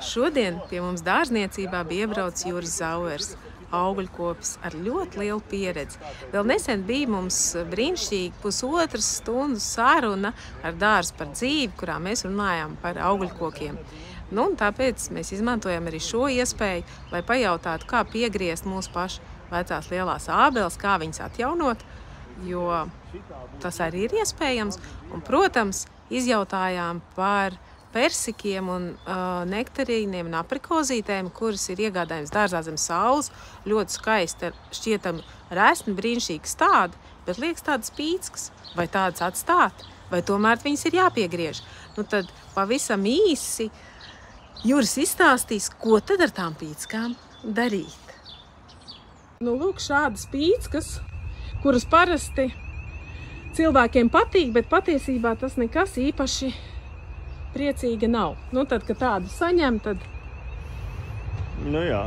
Šodien pie mums dārzniecībā bija iebraucis Juris Zauers, augļkopis ar ļoti lielu pieredzi. Vēl nesen bija mums brīnišķīgi pusotras stundas saruna ar Dārzu par dzīvi, kurā mēs runājām par augļkokiem. Nu, un tāpēc mēs izmantojam arī šo iespēju, lai pajautātu, kā piegriezt mūsu pašu vecās lielās ābeles, kā viņas atjaunot, jo tas arī ir iespējams. Un, protams, izjautājām par persikiem un nektarīniem un aprikozītēm, kuras ir iegādājums dārzā zem saules. Ļoti skaista, šķietam resni, brīnišķīgi stādi, bet liekas tādas pīckas. Vai tādas atstāt, vai tomēr viņas ir jāpiegriež? Nu tad pavisam īsi Juris izstāstīs, ko tad ar tām pīckām darīt. Nu, lūk, šādas pīckas, kuras parasti cilvēkiem patīk, bet patiesībā tas nekas īpaši priecīga nav. Nu, tad, kad tādu saņem, tad... Nu jā,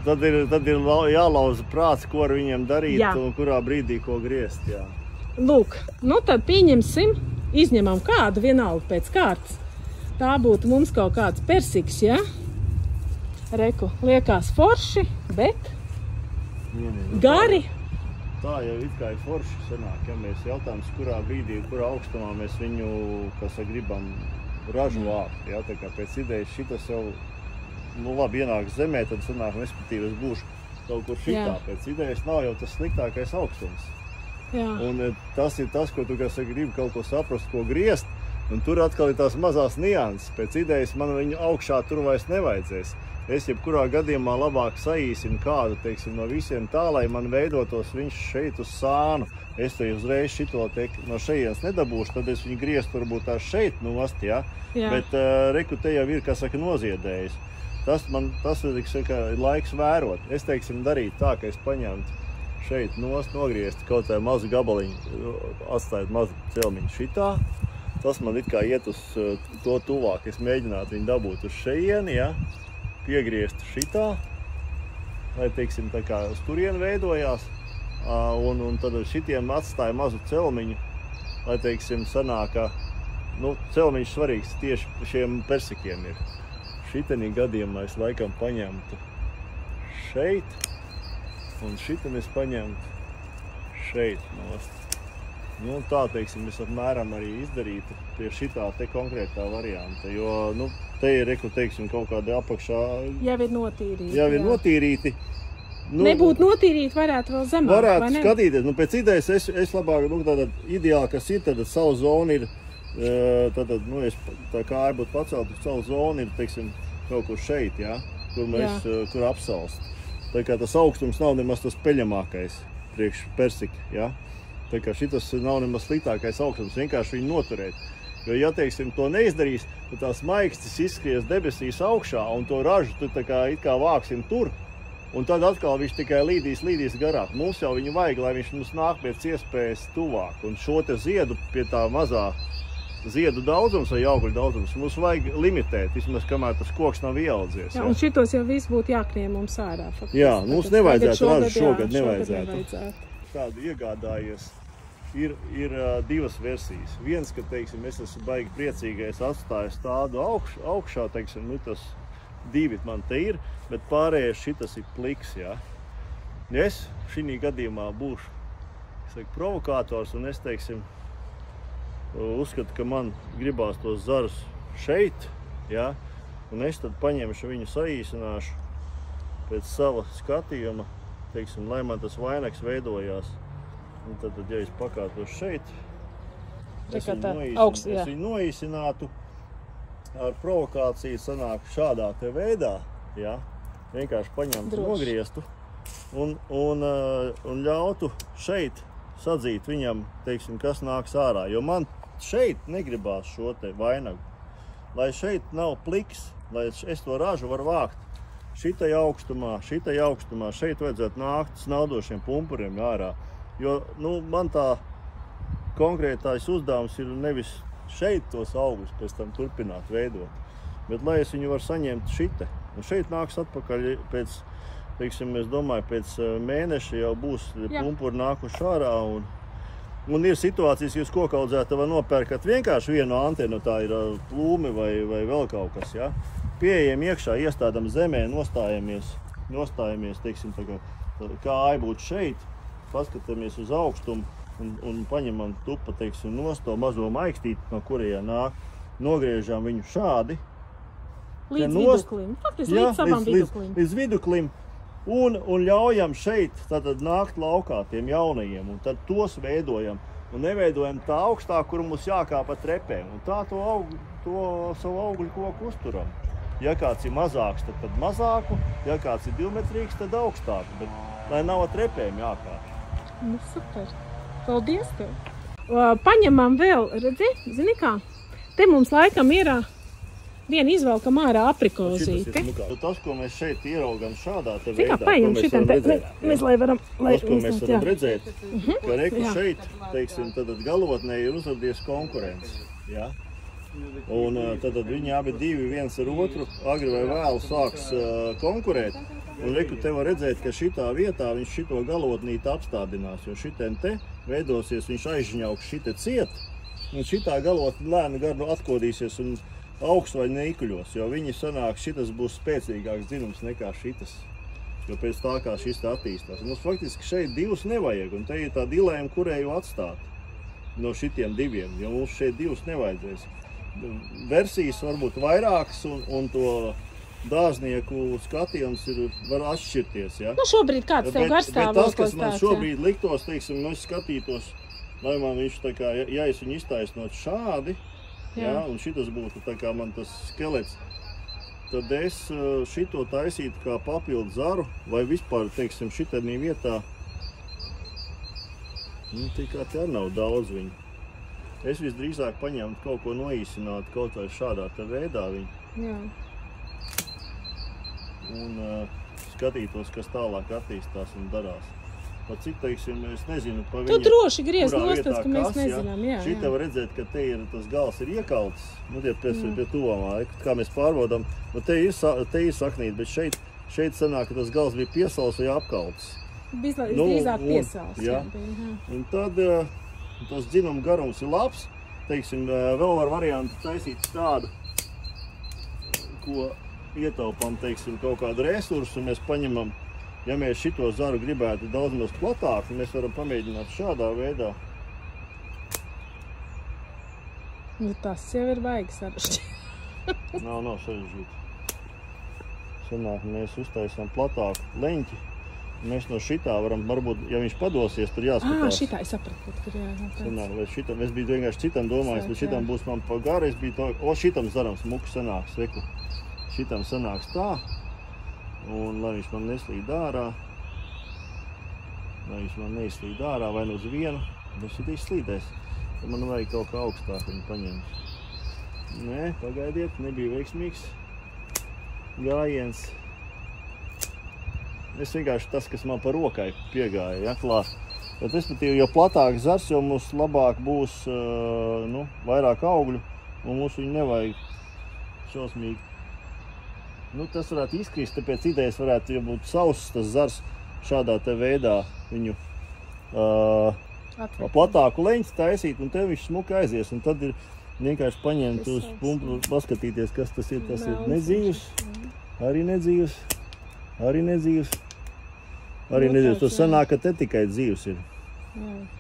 tad ir jālauza prāts, ko ar viņiem darīt un kurā brīdī ko griezt, jā. Lūk, nu tad pieņemsim, izņemam kādu vienalga pēc kārtas. Tā būtu mums kaut kāds persiks, ja? Reku, liekās forši, bet gari. Tā jau it kā ir forši sanāk, ja mēs jautājums, kurā brīdī, kurā augstumā mēs viņu, kas gribam, ražu vākt, ja? Tā kā pēc idejas šitas jau, nu labi, ienāks zemē, tad sanāk, respektīvi, es būšu kaut kur šitā. Pēc idejas nav jau tas sliktākais augstums. Jā. Un tas ir tas, ko tu, gribi kaut ko saprast, ko griezt, un tur atkal ir tās mazās nianses. Pēc idejas man viņu augšā tur vairs nevajadzēs. Es jebkurā gadījumā labāk saīsinu kādu, teiksim, no visiem tā, lai man veidotos viņš šeit uz sānu. Es te uzreiz šito no šejienes nedabūšu, tad es viņu griestu varbūt tā šeit nost, ja? Bet reku te jau ir, kā saka, noziedējis. Tas ir laiks vērot. Es, teiksim, darītu tā, ka es paņemtu šeit nost, nogriezt kaut kā mazu gabaliņu, atstājot mazu celmiņu šitā. Tas man it kā iet uz to tuvāk. Es mēģinātu viņu dabūt uz šejieni, ja? Piegriezt šitā, lai, teiksim, tā kā uz turieni veidojās, un tad šitiem atstāja mazu celmiņu, lai, teiksim, sanāk, nu, celmiņš svarīgs tieši šiem persikiem ir. Šitenī gadījumā es laikam paņemtu šeit, un šiten es paņemtu šeit nost. Nu, tā, teiksim, es apmēram arī izdarītu pie šitā te konkrētā varianta, jo, nu, te ir, teiksim, kaut kādi apakšā... Jau ir notīrīti. Jau ir notīrīti. Nu, nebūt notīrīti varētu vēl zemāk, varētu vai ne? Skatīties. Nu, pēc idejas es labāk, nu, tātad ideāli, kas ir, tad savu zonu ir, tātad, nu, es tā kāja būtu pacelt, savu zonu ir, teiksim, kaut kur šeit, jā, kur mēs, kur apsalst. Tā kā tas augstums nav nemaz tas peļamākais priekš persika, jā. Tā kā šitas nav nemaz sliktākais augstums, vienkārši viņu noturēt. Jo, ja, teiksim, to neizdarīs, tad tās maikstis izskries debesīs augšā, un to ražu tu tā kā it kā vāksim tur, un tad atkal viņš tikai līdīs garāk. Mums jau viņu vajag, lai viņš mums nāk pēc iespējas tuvāk, un šo te ziedu pie tā mazā ziedu daudzums vai augļu daudzums mums vajag limitēt, vismaz kamēr tas koks nav ieaudzies. Jā, un šitos jau viss būtu jākriem mums ārā. Faktiski. Jā, mums nevajadzētu ražu šogad nevajadzētu. Tādu iegādājies. Ir divas versijas. Viens, ka, teiksim, es esmu baigi priecīgais atstājis tādu augšā, teiksim, nu tas divi man te ir, bet pārējais šitas ir pliks, jā. Es šī gadījumā būšu provokators, un es, teiksim, uzskatu, ka man gribās tos zarus šeit, jā, un es tad paņemšu viņu saīsināšu pēc sava skatījuma, teiksim, lai man tas vainags veidojās. Un tad, ja es pakātos šeit, es viņu noīsinātu ar provokāciju, sanāk šādā te veidā, ja, vienkārši paņemtu, nogrieztu un ļautu šeit sadzīt viņam, teiksim, kas nāks ārā. Jo man šeit negribās šo te vainagu, lai šeit nav pliks, lai es to ražu varu vākt. Šitai augstumā, šeit vajadzētu nākt snaudošiem pumpuriem ārā. Jo, nu, man tā konkrētais uzdevums ir nevis šeit tos augus pēc tam turpināt veidot, bet lai es viņu varu saņemt šite. Un šeit nāks atpakaļ pēc, teiksim, es domāju, pēc mēneša jau būs pumpuri nākuši ārā. Un ir situācijas, jūs kokaudzētavā nopērkat vienkārši vienu antenu, tā ir plūmi vai vēl kaut kas, ja? pieejam iekšā, iestādam zemē, nostājamies, teiksim, tā kā kāja būtu šeit, paskatāmies uz augstumu un paņemam tupa, teiksim, nost to mazo maikstīti, no kurējā nāk, nogriežam viņu šādi. Līdz viduklim. Faktiski līdz savam viduklim. Līdz viduklim. Un ļaujam šeit tātad nākt laukā tiem jaunajiem, un tad tos veidojam. Un neveidojam tā augstā, kur mums jākāpa trepēm. Un tā to savu augļu koku uzturam. Ja kāds ir mazāks, tad mazāku. Ja kāds ir 2 metrīgs, tad augstāku. Bet lai nav ar trepēm jākāp. Nu, super. Paldies tev. Paņemam vēl, redzi, zini kā? Te mums laikam ir viena izvelkam ārā aprikozīti. Tas, ko mēs šeit ieraugam šādā te veidā, mēs lai varam... Tas, ko mēs varam redzēt, ka reku šeit, teiksim, tad galotnē ir uzradies konkurence. Ja? Un tad viņi abi divi viens ar otru agri vai vēlu sāks konkurēt. Un reku te var redzēt, ka šitā vietā viņš šito galotnīti apstādinās, jo šitien te veidosies, viņš aizžņauks šite ciet, un šitā galotni lēni gardu atkodīsies un augsts vai neikuļos, jo viņi sanāk, šitas būs spēcīgāks dzinums nekā šitas, jo pēc tā kā šis attīstās. Mums faktiski šeit divus nevajag, un te ir tā dilēma, kurēju atstāt no šitiem diviem, jo mums šeit divus nevajadzēs. Versijas varbūt vairākas, un to dārznieku skatījums var atšķirties. Ja? Nu šobrīd kāds tev garstāv? Bet tas, kas man šobrīd liktos, teiksim, es skatītos, lai man viņš tā kā, ja es viņu iztaisnot šādi, ja, un šitas būtu tā kā man tas skelets, tad es šito taisītu kā papildu zaru, vai vispār, teiksim, šitādī vietā, tikai te arī nav daudz viņu. Es visdrīzāk paņemtu kaut ko noīsinātu, kaut vai šādā te veidā viņu. Jā. Un skatītos, kas tālāk attīstās un darās. Pat cik, teiksim, es nezinu pa viņa, tu droši griez nostas, ka mēs nezinām, jā. Šitā var redzēt, ka te ir tas gals ir iekalts, nu tie pie tuvamā, kā mēs pārbaudām, nu te ir saknīt, bet šeit sanāk, ka tas gals bija piesals vai apkalts. Drīzāk piesals. Jā. Un tad tas dzinuma garums ir labs, teiksim, vēl var variantu taisīt tādu, ko ietaupām, teiksim, kaut kādu resursu, un mēs paņemam. Ja mēs šito zaru gribētu daudz maz platāk, mēs varam pamēģināt šādā veidā. Nu, tas jau ir baigi sarežģīti. Nav sarežģīti. Sanāk, mēs uztaisām platāku leņķi. Mēs no šitā varam, varbūt, ja viņš padosies, tad jāskatās. Šitā es sapratu, kur sanāk, vai šitam, es biju vienkārši citam domājis, bet šitam būs man pa garu, es biju tā, šitam zaram smuku sanāks, reku. Šitam sanāks tā. Un lai viņš man neslīd ārā, vai no uz vienu, bet šitā izslīdēs. Tad man vajag kaut kā augstāk viņu paņemt. Nē, pagaidiet, nebija veiksmīgs gājiens. Es vienkārši tas, kas man pa rokai piegāja, ja, klāt. Bet respektīvi, jo platāk zars, jo mums labāk būs vairāk augļu, un mums viņu nevajag šausmīgi. Nu, tas varētu izkrist, tāpēc idejas varētu, ja būtu sauss tas zars, šādā te veidā viņu platāku leņķi taisīt, un te viņš smuki aizies. Un tad ir vienkārši paņemt uz pumpu, paskatīties, kas tas ir. Tas ir nedzīvs, arī nedzīvs, arī nedzīvs, arī nedzīvs. Tas sanāk, ka te tikai dzīvs ir.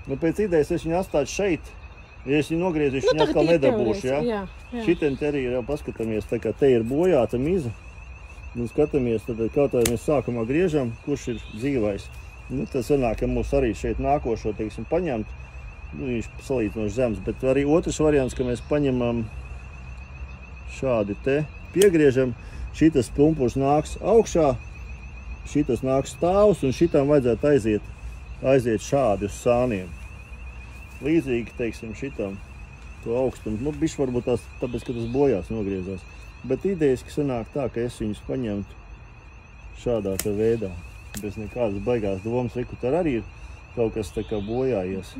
Nu, pēc idejas es viņu atstātu šeit. Ja es viņu nogriezīšu, viņu atkal nedabūšu. Ja? Šitien te arī jau paskatāmies, tā kā te ir bojāta miza. Un skatāmies, tad kaut vai mēs sākumā griežam, kurš ir dzīvais. Nu, tad sanāk, ka mums arī šeit nākošo, teiksim, paņemt. Nu, viņš salīdzinoši zems, bet arī otrs variants, ka mēs paņemam šādi te, piegriežam, šitas pumpurs nāks augšā, šitas nāks stāvs, un šitam vajadzētu aiziet šādi uz sāniem. Līdzīgi, teiksim, šitam to augstumu. Nu, bišķi varbūt tās, tāpēc, ka tas bojās nogriezās. Bet idejiski sanāk tā, ka es viņus paņemtu šādā te veidā. Bez nekādas baigās domas, reku, tur arī ir kaut kas tā kā bojājies.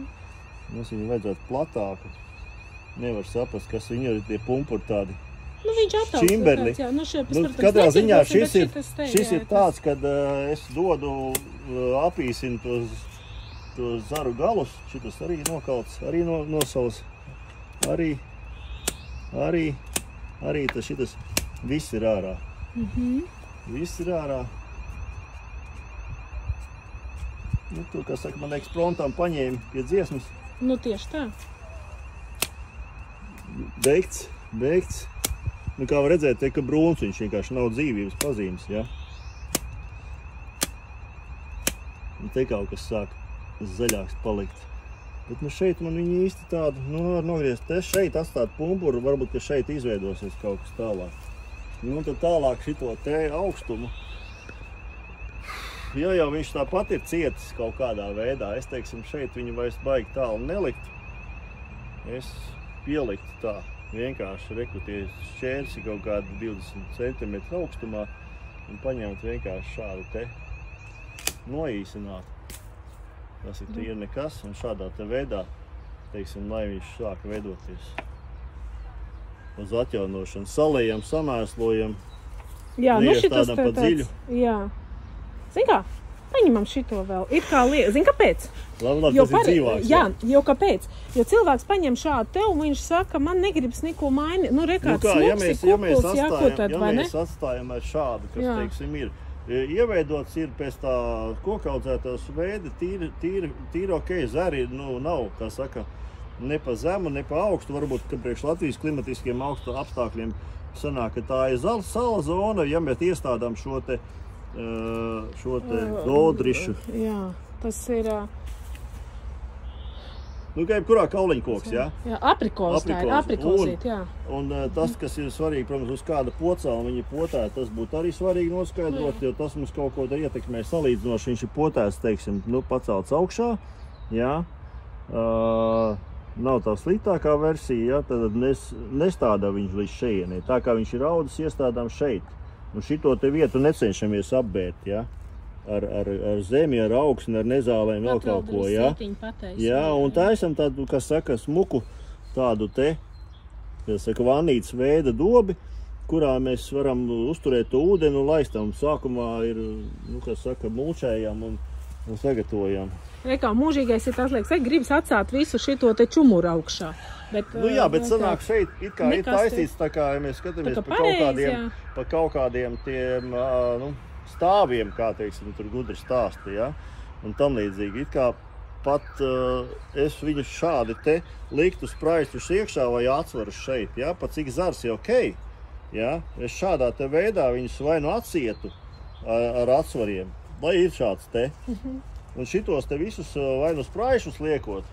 Mums viņu vajadzētu platāku. Nevar saprast, kas viņu ir tie pumpuri tādi. Nu, viņš čimberli. Katrā ziņā šis ir tāds, kad es dodu, apīsinu tos zaru galus. Šitas arī nokalts, arī nosals. Arī tas šitas Viss ir ārā. Viss ir ārā. Nu, tu, kā saka, man eksprontām paņēmi pie dziesmas. Nu, tieši tā. Beigts. Nu, kā var redzēt, te, ka brūns viņš vienkārši nav dzīvības pazīmes, ja? Un te kaut kas sāk zaļāks palikt. Bet nu šeit man viņi īsti tādu, nu var nogriezt. Te šeit atstāt pumpuru, varbūt, ka šeit izveidosies kaut kas tālāk. Nu, tad tālāk šito te augstumu. Ja jau viņš tāpat ir cietis kaut kādā veidā, es teiksim, šeit viņu vairs baigi tālu nelikt. Es pieliktu tā, vienkārši rekruties šķērsi kaut kādu 20 cm augstumā un paņemt vienkārši šādu te noīsināt. Tas ir nekas un šādā te veidā, teiksim, lai viņš sāk veidoties uz atjaunošanu. Salējam, samēslojam, neiestādām pa dziļu. Jā. Zin kā, paņemam šito vēl. Ir kā liek. Zin kāpēc? Labi, tas ir dzīvāks. Jā, jo kāpēc? Jo cilvēks paņem šādu te un viņš saka, man negribas neko mainīt. Nu, rekāds smuks ir kupuls, jā, ko tad, vai ne? Ja mēs atstājam ar šādu, kas, teiksim, ir ieveidots ir pēc tā kokaudzētās veida, tīri ok, zari, nu, nav, kā saka, ne pa zemu, ne pa augstu, varbūt, ka priekš Latvijas klimatiskiem augstu apstākļiem sanāk, ka tā ir sala zona, ja mēs iestādām šo te dodrišu. Jā, tas ir... Nu, kā jebkurā kauliņkoks, jā? Jā, aprikozīt, jā. Un tas, kas ir svarīgi, protams, uz kāda pocēla viņi potē, tas būtu arī svarīgi noskaidrot, jo tas mums kaut ko ietekmē salīdzinoši. Viņš ir potēts, teiksim, nu, pacelts augšā, jā. Nav tā sliktākā versija, jā, tad nestādā viņš līdz šeienē. Tā kā viņš ir audis, iestādām šeit. Un šito te vietu necenšamies apbērt, jā. Ar zemi, ar augsni, ar nezālēm, vēl kaut ko, jā. Jā, un taisam tādu, kas saka, smuku tādu te, kas saka, vannītas veida dobi, kurā mēs varam uzturēt to ūdeni un laistam. Sākumā ir, nu, kas saka, mulčējam un sagatavojam. Rekā, mūžīgais ir tas, liekas, gribas atstāt visu šito te čumuru augšā. Bet, nu jā, bet sanāk šeit it kā ir taisīts, tā kā, ja mēs skatāmies pa kaut kādiem tiem, nu, stāviem, kā teiksim, tur gudri stāsti, ja? Un tam līdzīgi. It kā pat es viņu šādi te liktu spraistus iekšā vai atsvarus šeit, ja? Pat cik zars ir ok, ja? Es šādā te veidā viņus vai nu atsietu ar atsvariem, lai ir šāds te. Un šitos te visus vai nu spraistus liekot.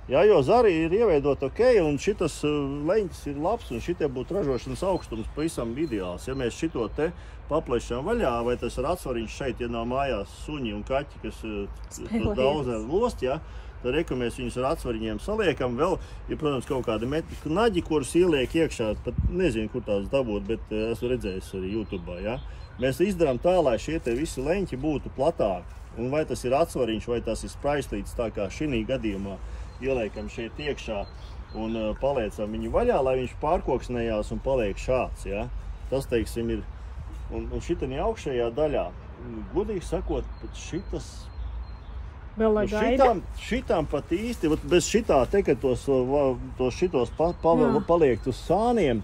Jā, jo zari ir ieveidot ok, un šitas leņķis ir labs, un šitie būtu ražošanas augstums pavisam ideāls. Ja mēs šito te paplešam vaļā, vai tas ir atsvariņš šeit, ja nav mājās suņi un kaķi, kas daudz lost, ja, tad reku mēs viņus ar atsvariņiem saliekam. Vēl ir, protams, kaut kādi naģi, kurus ieliek iekšā, pat nezinu, kur tās dabūt, bet esmu redzējis arī YouTube'ā, ja. Mēs izdarām tā, lai šie te visi leņķi būtu platāki. Un vai tas ir atsvariņš, vai tas ir spraislīts, tā kā šinī gadījumā ieliekam šeit iekšā un paliecam viņu vaļā, lai viņš pārkoksnējās un paliek šāds, ja? Tas, teiksim, ir, un šitanī augšējā daļā, godīgi sakot, pat šitas, vēl lai gaida? Šitām pat īsti, bez šitā te, kad šitos paliekt uz sāniem,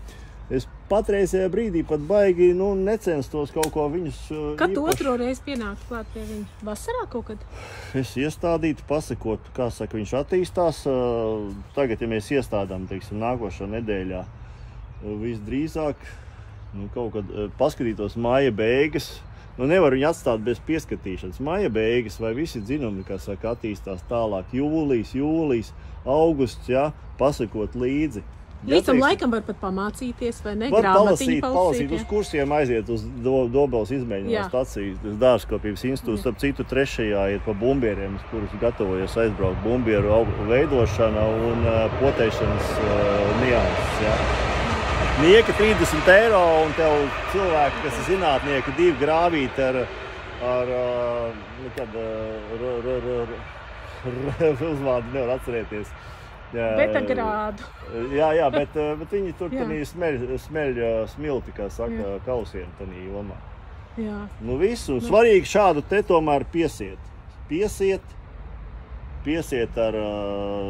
es patreizajā brīdī pat baigi, nu, necenstos kaut ko viņus Kad tu otro reizi pienākt klāt pie viņa? Vasarā kaut kad? Es iestādītu, pasakot, kā saka, viņš attīstās. Tagad, ja mēs iestādām, teiksim, nākošā nedēļā, visdrīzāk, nu, kaut kad paskatītos maija beigas, nu, nevar viņu atstāt bez pieskatīšanas. Maija beigas vai visi dzinumi, kā saka, attīstās tālāk, jūlijas, augusts, jā, pasakot līdzi. Līdz tam laikam var pat pamācīties, vai ne? Grāmatiņu palasīt, uz kursiem aiziet uz Dobeles izmēģinājuma staciju, uz Dārzkopības institūtu. Starp citu, 3. ir pa bumbieriem, uz kurus gatavojos aizbraukt, bumbieru veidošana un potēšanas nianses, jā. Nieka 30 eiro un tev cilvēki, kas ir zinātnieki, 2 grāvīti ar uzvārdu nevar atcerēties. Betagrādu. Jā, bet viņi tur smeļ smilti, kā saka, kausiem tanī jomā. Jā. Nu visu, svarīgi šādu te tomēr piesiet. Piesiet ar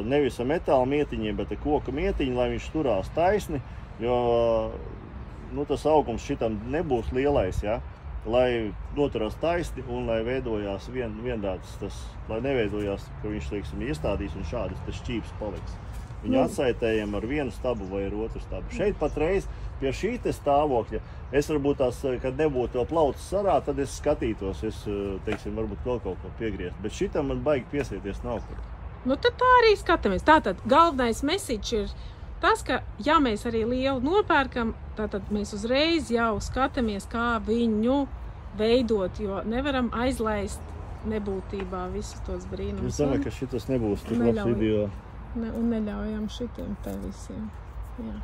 nevis ar metāla mietiņiem, bet ar koka mietiņu, lai viņš turās taisni, jo tas augums šitam nebūs lielais, ja? Lai noturās taisni un lai veidojās vienāds tas, lai neveidojās, ka viņš, teiksim, iestādīs un šādas tas šķīps paliks. Viņu atsaitējam ar vienu stabu vai ar otru stabu. Šeit patreiz pie šī te stāvokļa, es varbūt tās, kad nebūtu to plaucu sarā, tad es skatītos, teiksim, varbūt vēl kaut ko piegriezt. Bet šitam man baigi piesieties nav kur. Nu, tad tā arī skatāmies. Tātad galvenais message ir tas, ka, ja mēs arī lielu nopērkam, tātad mēs uzreiz jau skatāmies, kā viņu veidot, jo nevaram aizlaist nebūtībā visus tos brīnumus. Es domāju, ka šitas nebūs tik labs video. Un neļaujam šitiem te visiem. Jā.